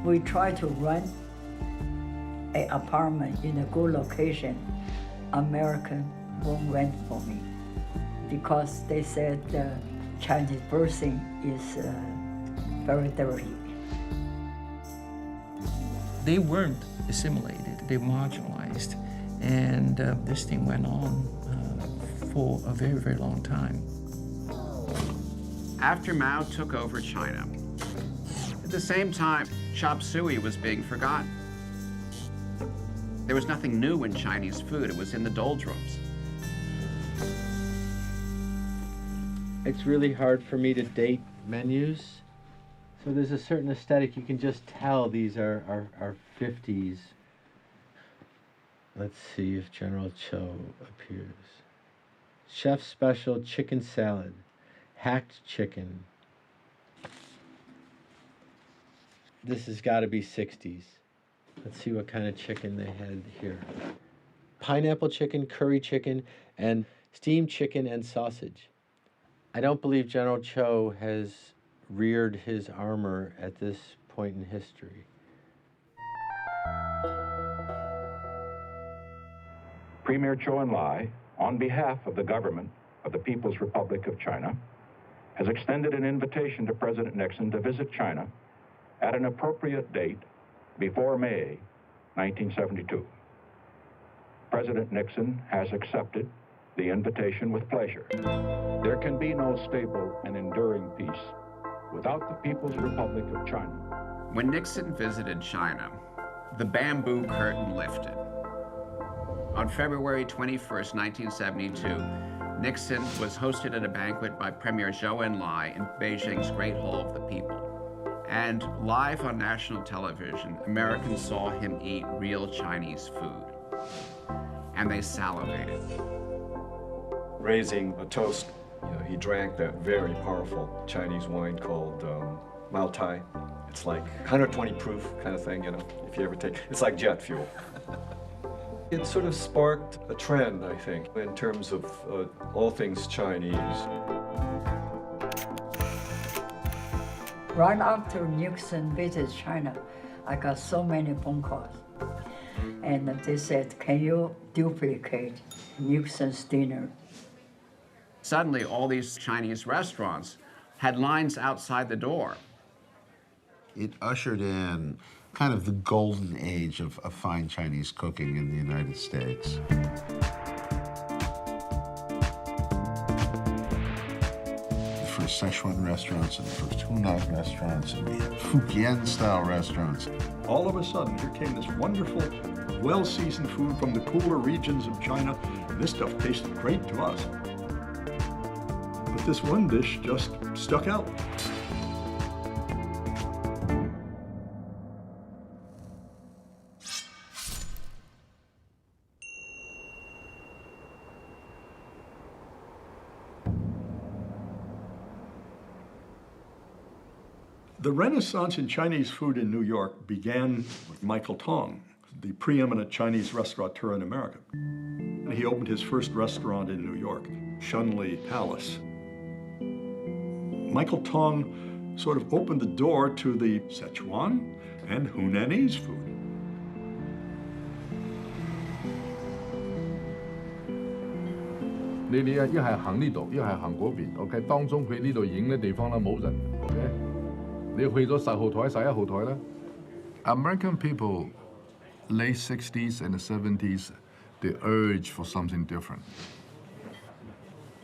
We tried to rent an apartment in a good location. American won't rent for me because they said the Chinese person is very dirty. They weren't assimilated, they were marginalized. And this thing went on for a very, very long time. After Mao took over China, at the same time, chop suey was being forgotten. There was nothing new in Chinese food. It was in the doldrums. It's really hard for me to date menus. So there's a certain aesthetic. You can just tell these are 50s. Let's see if General Tso appears. Chef special chicken salad, hacked chicken. This has got to be 60s. Let's see what kind of chicken they had here. Pineapple chicken, curry chicken, and steamed chicken and sausage. I don't believe General Tso has reared his armor at this point in history. Premier Zhou Enlai, on behalf of the government of the People's Republic of China, has extended an invitation to President Nixon to visit China at an appropriate date before May 1972. President Nixon has accepted the invitation with pleasure. There can be no stable and enduring peace without the People's Republic of China. When Nixon visited China, the bamboo curtain lifted. On February 21st, 1972, Nixon was hosted at a banquet by Premier Zhou Enlai in Beijing's Great Hall of the People. And live on national television, Americans saw him eat real Chinese food. And they salivated. Raising a toast, he drank that very powerful Chinese wine called Mao Tai. It's like 120 proof kind of thing, if you ever take, it's like jet fuel. It sort of sparked a trend, I think, in terms of all things Chinese. Right after Nixon visited China, I got so many phone calls. And they said, can you duplicate Nixon's dinner? Suddenly, all these Chinese restaurants had lines outside the door. It ushered in kind of the golden age of fine Chinese cooking in the United States. The first Szechuan restaurants and the first Hunan restaurants and the Fujian-style restaurants. All of a sudden, here came this wonderful, well-seasoned food from the cooler regions of China, and this stuff tasted great to us. But this one dish just stuck out. The Renaissance in Chinese food in New York began with Michael Tong, the preeminent Chinese restaurateur in America. He opened his first restaurant in New York, Shunli Palace. Michael Tong sort of opened the door to the Sichuan and Hunanese food.你哋一係行呢度，一係行嗰邊 ，OK。當中佢呢度影嘅地方咧冇人 ，OK。你去咗10號台、11號台啦。American people, late 60s and 70s, the urge for something different.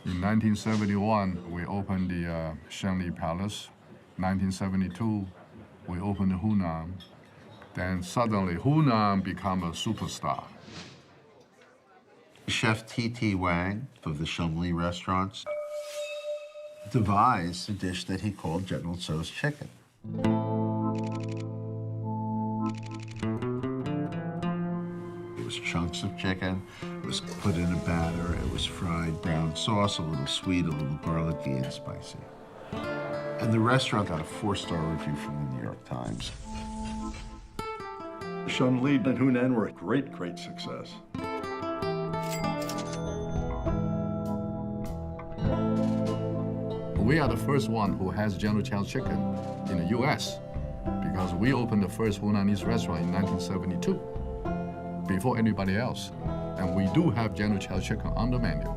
In 1971, we opened the Shunli Palace. 1972, we opened the Hunan. Then suddenly, Hunan became a superstar. Chef T.T. Wang of the Shunli restaurants devised a dish that he called General Tso's chicken. It was chunks of chicken, it was put in a batter, it was fried brown sauce, a little sweet, a little garlicky and spicy. And the restaurant got a 4-star review from the New York Times. Shunli and Hunan were a great, great success. We are the first one who has General Tso's chicken in the U.S. because we opened the first Hunanese restaurant in 1972 before anybody else. And we do have General Tso's chicken on the menu.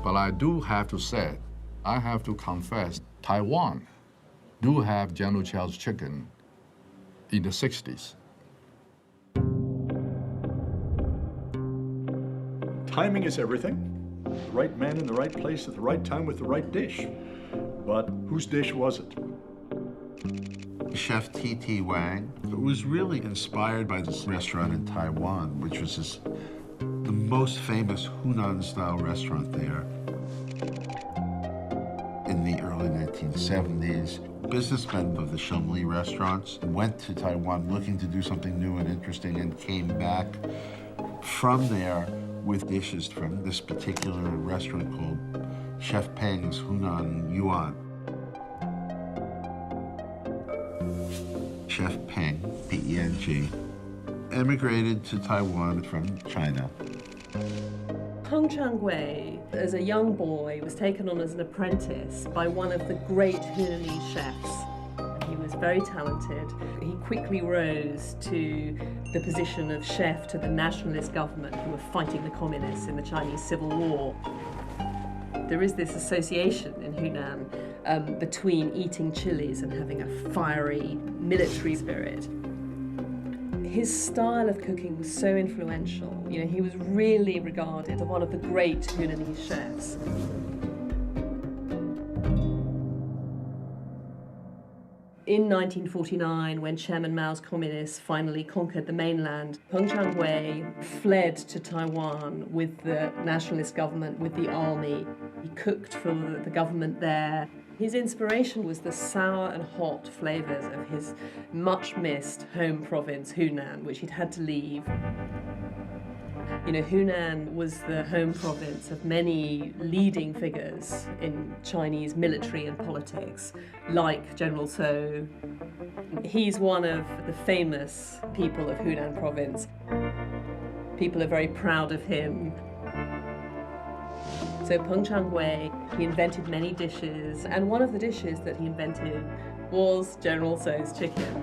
But I do have to say, I have to confess, Taiwan do have General Tso's chicken in the 60s. Timing is everything. The right man in the right place at the right time with the right dish. But whose dish was it? Chef T.T. Wang was really inspired by this restaurant in Taiwan, which was the most famous Hunan-style restaurant there. In the early 1970s, businessmen of the Shunli restaurants went to Taiwan looking to do something new and interesting and came back from there with dishes from this particular restaurant called Chef Peng's Hunan Yuan. Chef Peng, P-E-N-G, emigrated to Taiwan from China. Peng Chang-wei, as a young boy, was taken on as an apprentice by one of the great Hunanese chefs. He was very talented. He quickly rose to the position of chef to the nationalist government who were fighting the communists in the Chinese Civil War. There is this association in Hunan between eating chilies and having a fiery military spirit. His style of cooking was so influential. You know, he was really regarded as one of the great Hunanese chefs. In 1949, when Chairman Mao's communists finally conquered the mainland, Peng Chang-wei fled to Taiwan with the nationalist government, with the army. He cooked for the government there. His inspiration was the sour and hot flavors of his much-missed home province, Hunan, which he'd had to leave. You know, Hunan was the home province of many leading figures in Chinese military and politics, like General Tso. He's one of the famous people of Hunan province. People are very proud of him. So Peng Chang-wei, he invented many dishes, and one of the dishes that he invented was General Tso's chicken.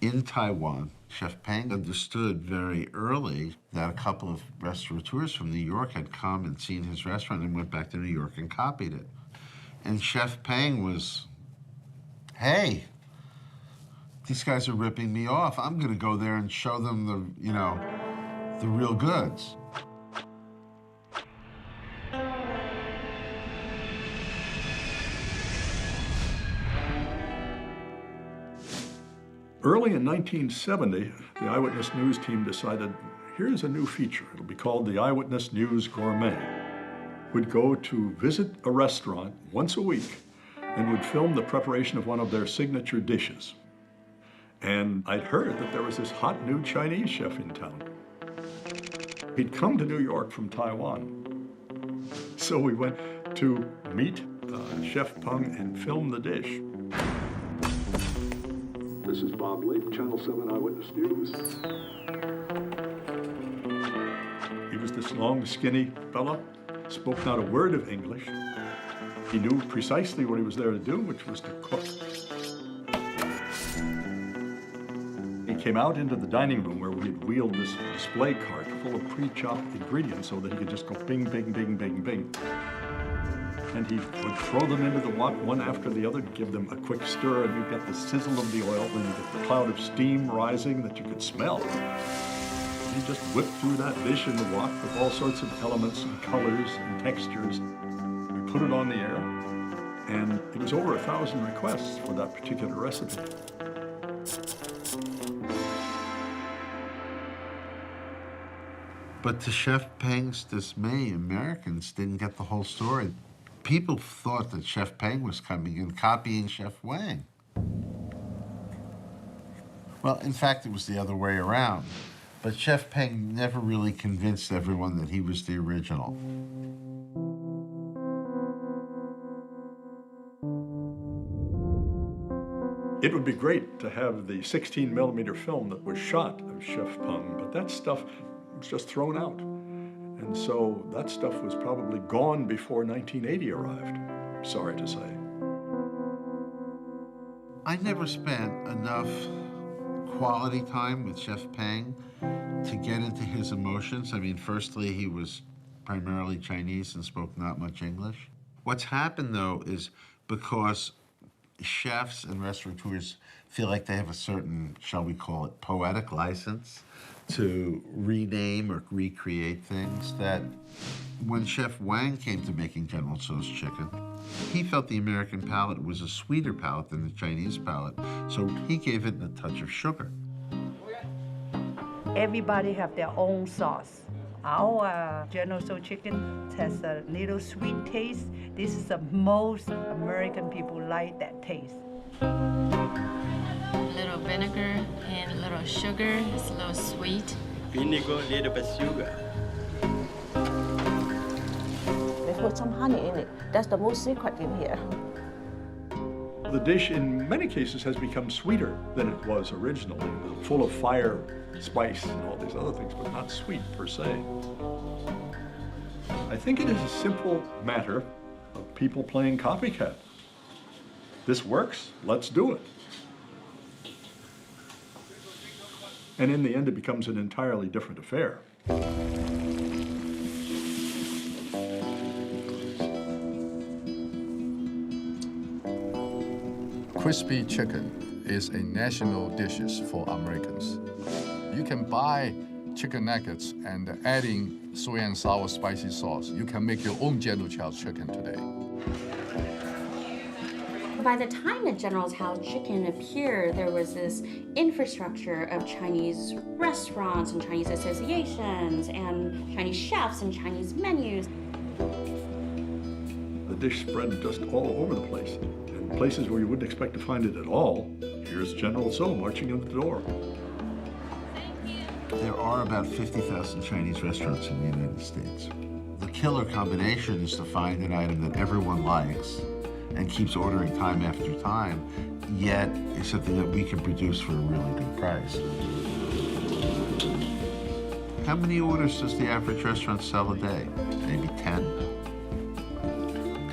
In Taiwan, Chef Peng understood very early that a couple of restaurateurs from New York had come and seen his restaurant and went back to New York and copied it. And Chef Peng was, hey, these guys are ripping me off. I'm gonna go there and show them the real goods. Early in 1970, the Eyewitness News team decided, here's a new feature. It'll be called the Eyewitness News Gourmet. We'd go to visit a restaurant once a week and would film the preparation of one of their signature dishes. And I'd heard that there was this hot new Chinese chef in town. He'd come to New York from Taiwan. So we went to meet Chef Peng and film the dish. This is Bob Lake, Channel 7 Eyewitness News. He was this long, skinny fella, spoke not a word of English. He knew precisely what he was there to do, which was to cook. He came out into the dining room where we had wheeled this display cart full of pre-chopped ingredients so that he could just go bing, bing, bing, bing, bing. And he would throw them into the wok one after the other, give them a quick stir, and you get the sizzle of the oil, and you get the cloud of steam rising that you could smell. He just whipped through that dish in the wok with all sorts of elements and colors and textures. We put it on the air, and it was over 1,000 requests for that particular recipe. But to Chef Peng's dismay, Americans didn't get the whole story. People thought that Chef Peng was coming and copying Chef Wang. Well, in fact, it was the other way around. But Chef Peng never really convinced everyone that he was the original. It would be great to have the 16mm film that was shot of Chef Peng, but that stuff was just thrown out. And so that stuff was probably gone before 1980 arrived, sorry to say. I never spent enough quality time with Chef Peng to get into his emotions. I mean, firstly, he was primarily Chinese and spoke not much English. What's happened, though, is because chefs and restaurateurs feel like they have a certain, shall we call it, poetic license to rename or recreate things, that when Chef Wang came to making General Tso's chicken, he felt the American palate was a sweeter palate than the Chinese palate, so he gave it a touch of sugar. Everybody have their own sauce. Our General Tso chicken has a little sweet taste. This is the most American people like that taste. A little vinegar and a little sugar. It's a little sweet. Vinegar, a little bit sugar. They put some honey in it. That's the most secret in here. The dish, in many cases, has become sweeter than it was originally, full of fire, spice, and all these other things, but not sweet per se. I think it is a simple matter of people playing copycat. This works, let's do it. And in the end, it becomes an entirely different affair. Crispy chicken is a national dish for Americans. You can buy chicken nuggets and adding sweet and sour spicy sauce. You can make your own General Tso's chicken today. By the time that General Tso's chicken appeared, there was this infrastructure of Chinese restaurants and Chinese associations and Chinese chefs and Chinese menus. The dish spread just all over the place. And places where you wouldn't expect to find it at all, here's General Tso marching in the door. There are about 50,000 Chinese restaurants in the United States. The killer combination is to find an item that everyone likes and keeps ordering time after time, yet is something that we can produce for a really good price. How many orders does the average restaurant sell a day? Maybe 10?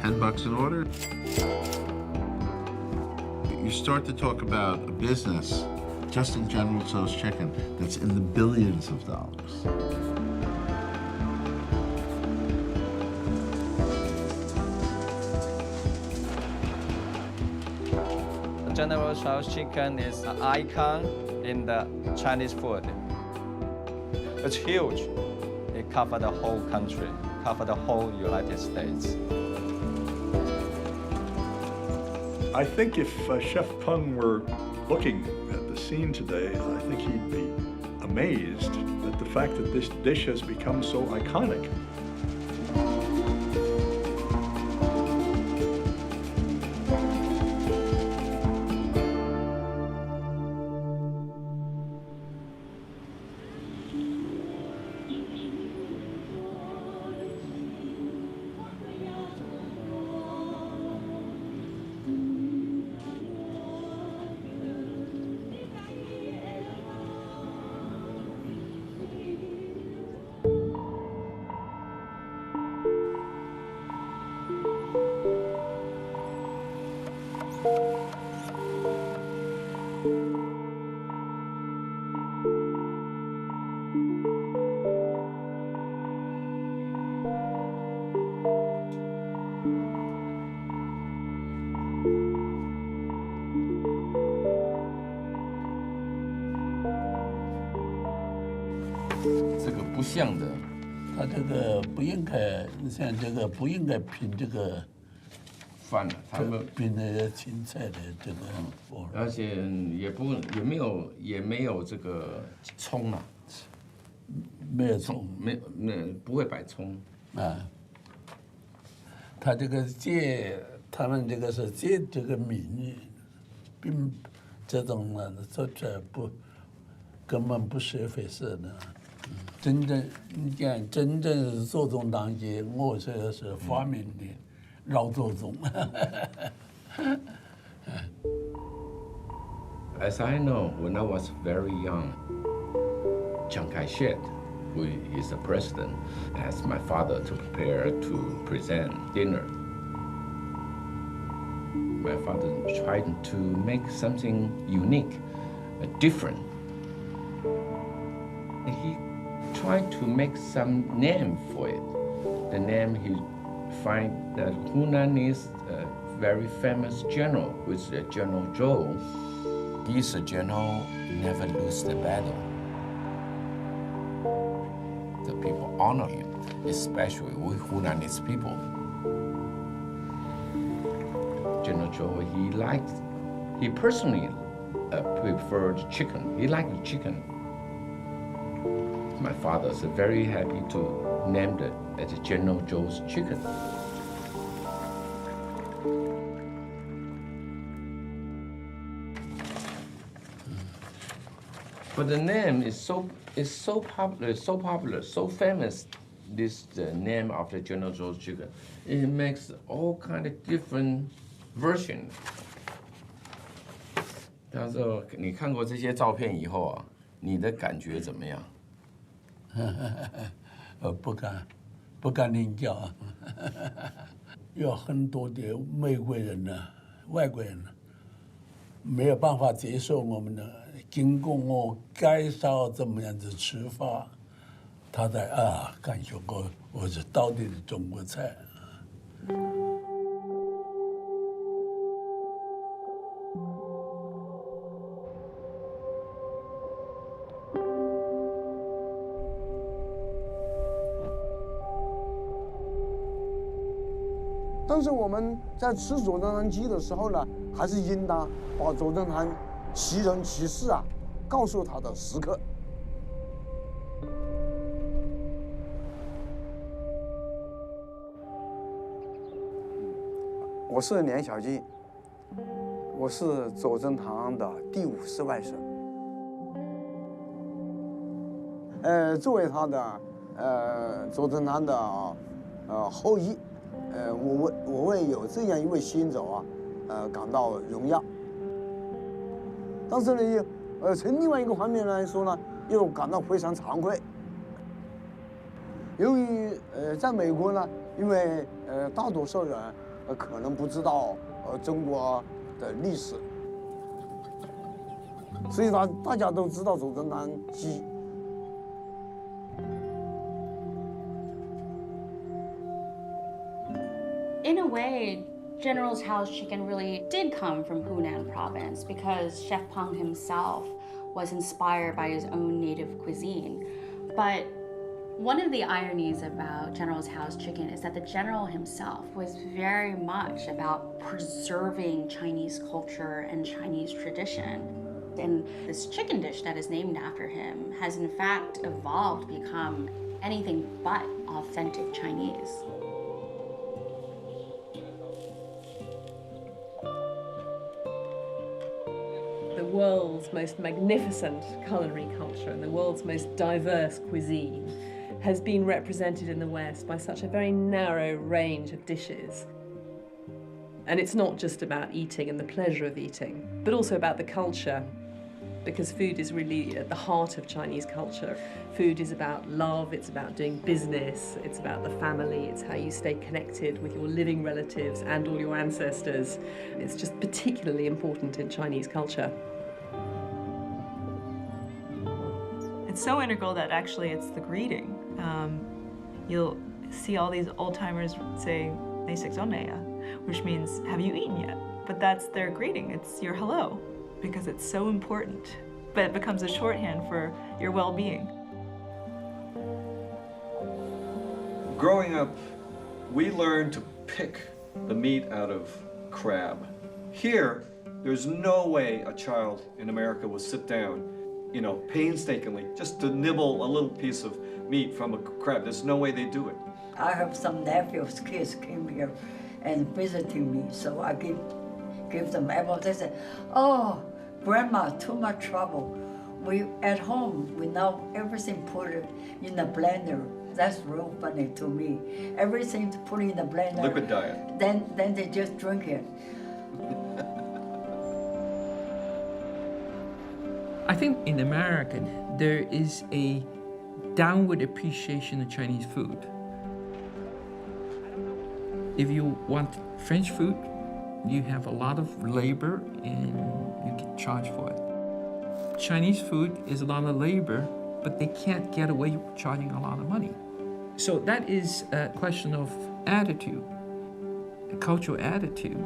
$10 an order? You start to talk about a business just in General Tso's chicken that's in the billions of dollars. General Tso's chicken is an icon in the Chinese food. It's huge. It covers the whole country, covers the whole United States. I think if Chef Peng were looking at the scene today, I think he'd be amazed at the fact that this dish has become so iconic. 这个不像的，他这个不应该，像这个不应该拼这个饭了，他们拼那个青菜的这个，而且也没有这个葱啊，没有葱，不会摆葱啊。他这个他们这个是借这个米，并这种呢，做出来根本不是回事的。真正你讲，真正是祖宗当家，我这是发明的老祖宗。As I know, when I was very young, Chiang Kai-shek, who is the president, asked my father to prepare to present dinner. My father tried to make something unique, different. He tried to make some name for it. The name he find that Hunan is a very famous general, which is General Tso. He's a general, never lose the battle. The people honor him, especially with Hunanese people. General Tso, he personally preferred chicken. He liked chicken. My father is very happy to name it as General Tso's chicken. But the name is so popular, so famous. This the name of the General Tso's chicken. It makes all kind of different versions. 他说：“你看过这些照片以后啊，你的感觉怎么样？”不敢领教，有很多的美国人呢、外国人呢，没有办法接受我们的。经过我介绍怎么样子吃法，他才感觉我是到底的中国菜。但是我们在吃左宗棠鸡的时候呢，还是应当把左宗棠其人其事啊，告诉他的食客。我是连小金，我是左宗棠的第50外甥。作为他的左宗棠的后裔。我为有这样一位先祖啊，感到荣耀。但是呢，从另外一个方面来说呢，又感到非常惭愧。由于在美国呢，因为大多数人可能不知道中国的历史，所以大家都知道左宗棠鸡。In a way, General Tso's chicken really did come from Hunan province because Chef Peng himself was inspired by his own native cuisine. But One of the ironies about General Tso's chicken is that the general himself was very much about preserving Chinese culture and Chinese tradition. And this chicken dish that is named after him has in fact evolved to become anything but authentic Chinese. The world's most magnificent culinary culture and the world's most diverse cuisine has been represented in the West by such a very narrow range of dishes. And it's not just about eating and the pleasure of eating, but also about the culture, because food is really at the heart of Chinese culture. Food is about love, it's about doing business, it's about the family, it's how you stay connected with your living relatives and all your ancestors. It's just particularly important in Chinese culture. It's so integral that actually it's the greeting. You'll see all these old-timers say, which means, have you eaten yet? But that's their greeting, it's your hello, because it's so important. But it becomes a shorthand for your well-being. Growing up, we learned to pick the meat out of crab. Here, there's no way a child in America will sit down, you know, painstakingly, just to nibble a little piece of meat from a crab. There's no way they do it. I have some nephews, kids came here and visiting me, so I give them apples. They said, "Oh, Grandma, too much trouble. We at home, we know everything put it in the blender." That's real funny to me. Everything to put in the blender. Liquid diet. Then they just drink it. I think in America, there is a downward appreciation of Chinese food. If you want French food, you have a lot of labor and you get charged for it. Chinese food is a lot of labor, but they can't get away with charging a lot of money. So that is a question of attitude, a cultural attitude.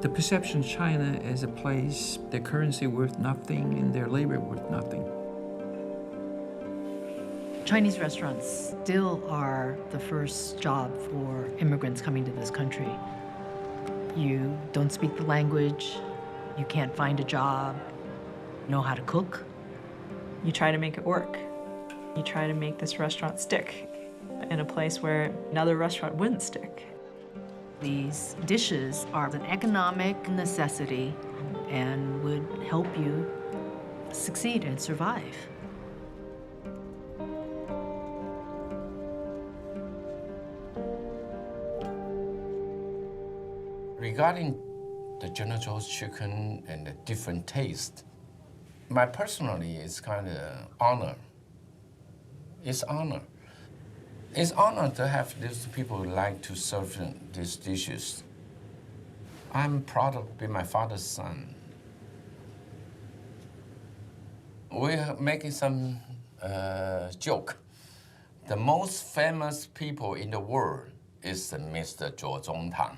The perception of China as a place, their currency worth nothing and their labor worth nothing. Chinese restaurants still are the first job for immigrants coming to this country. You don't speak the language, you can't find a job, know how to cook. You try to make it work. You try to make this restaurant stick in a place where another restaurant wouldn't stick. These dishes are an economic necessity and would help you succeed and survive. Regarding the General Tso's chicken and the different taste, my personally is kind of honor. It's honor. It's honor to have these people who like to serve these dishes. I'm proud of being my father's son. We're making some joke. The most famous people in the world is Mr. Zhuo Zongtang.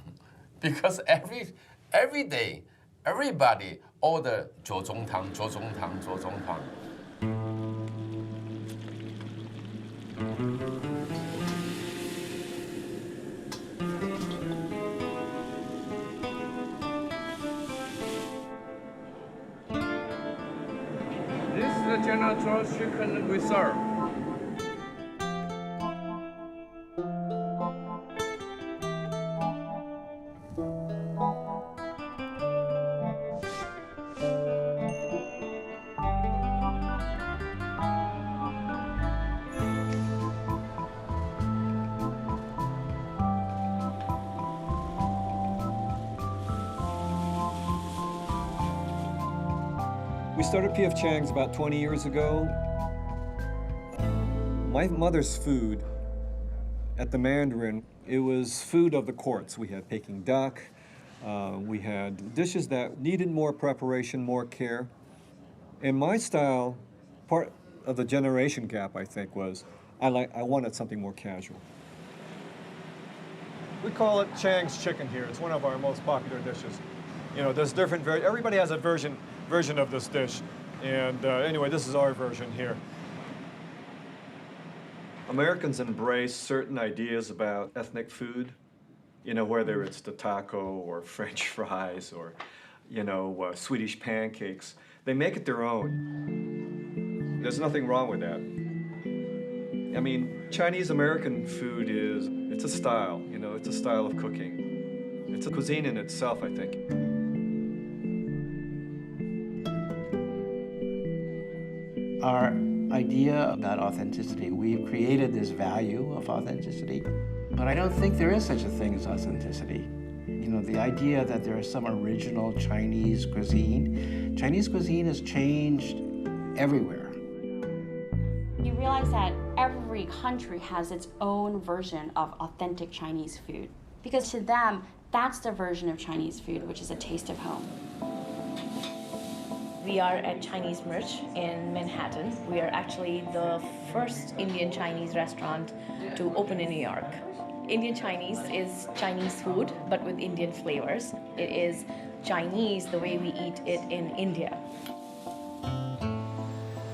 Because every day, everybody order Zhuo Zongtang, Zhuo Zongtang, Zhuo Zongtang. This is the General Tso's chicken we serve. We started P.F. Chang's about 20 years ago. My mother's food at the Mandarin, it was food of the courts. We had Peking duck, we had dishes that needed more preparation, more care. And my style, part of the generation gap, I think, was I wanted something more casual. We call it Chang's chicken here. It's one of our most popular dishes. You know, there's different everybody has a version of this dish. And anyway, this is our version here. Americans embrace certain ideas about ethnic food, you know, whether it's the taco or French fries or, you know, Swedish pancakes. They make it their own. There's nothing wrong with that. I mean, Chinese American food it's a style, you know, it's a style of cooking. It's a cuisine in itself, I think. Our idea about authenticity, we've created this value of authenticity, but I don't think there is such a thing as authenticity. You know, the idea that there is some original Chinese cuisine has changed everywhere. You realize that every country has its own version of authentic Chinese food, because to them, that's their version of Chinese food, which is a taste of home. We are at Chinese Merch in Manhattan. We are actually the first Indian Chinese restaurant to open in New York. Indian Chinese is Chinese food, but with Indian flavors. It is Chinese the way we eat it in India.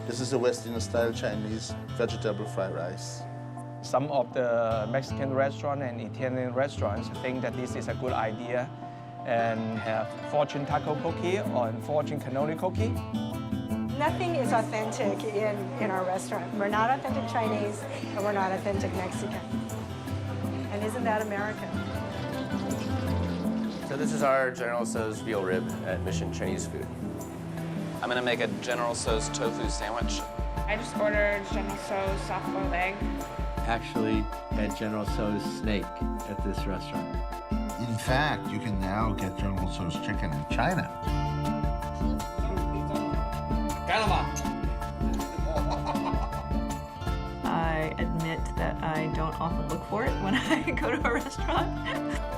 This is a Western-style Chinese vegetable fried rice. Some of the Mexican restaurants and Italian restaurants think that this is a good idea and have fortune taco cookie or fortune cannoli cookie. Nothing is authentic in our restaurant. We're not authentic Chinese and we're not authentic Mexican. And isn't that American? So this is our General Tso's veal rib at Mission Chinese Food. I'm gonna make a General Tso's tofu sandwich. I just ordered General Tso's soft-boiled egg. Actually had General Tso's snake at this restaurant. In fact, you can now get General Tso's chicken in China. I admit that I don't often look for it when I go to a restaurant.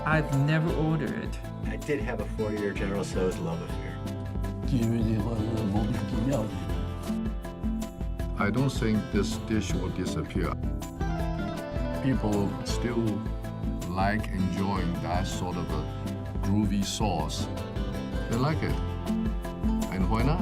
I've never ordered it. I did have a 4-year General Tso's love affair. I don't think this dish will disappear. People still like enjoying that sort of a groovy sauce. They like it. And why not?